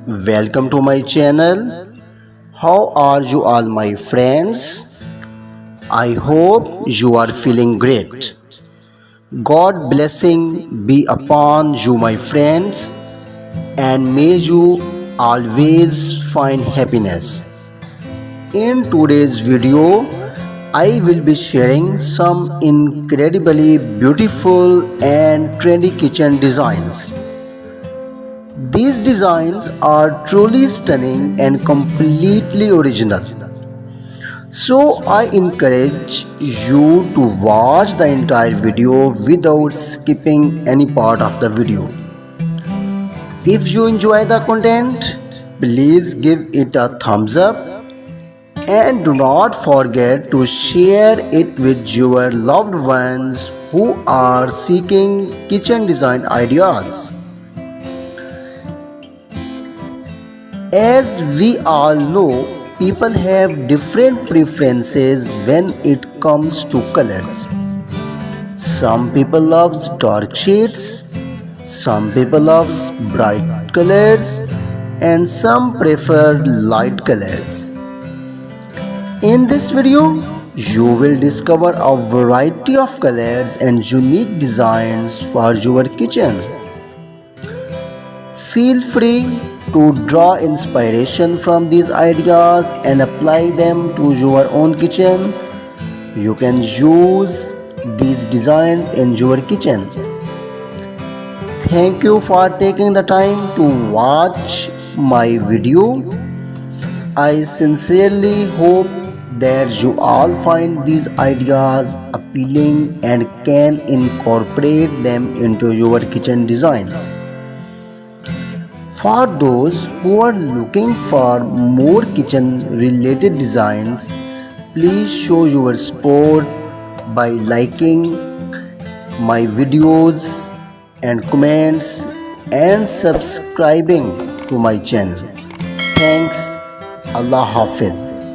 welcome to my channel. How are you all my friends? I hope you are feeling great. God blessing be upon you my friends, and may you always find happiness. In today's video, I will be sharing some incredibly beautiful and trendy kitchen designs. These designs are truly stunning and completely original. So I encourage you to watch the entire video without skipping any part of the video. If you enjoy the content, please give it a thumbs up and do not forget to share it with your loved ones who are seeking kitchen design ideas. As we all know, people have different preferences when it comes to colors. Some people love dark shades, some people love bright colors, and some prefer light colors. In this video, you will discover a variety of colors and unique designs for your kitchen. Feel free to draw inspiration from these ideas and apply them to your own kitchen. You can use these designs in your kitchen. Thank you for taking the time to watch my video. I sincerely hope that you all find these ideas appealing and can incorporate them into your kitchen designs. For those who are looking for more kitchen related designs, please show your support by liking my videos and comments and subscribing to my channel. Thanks. Allah Hafiz.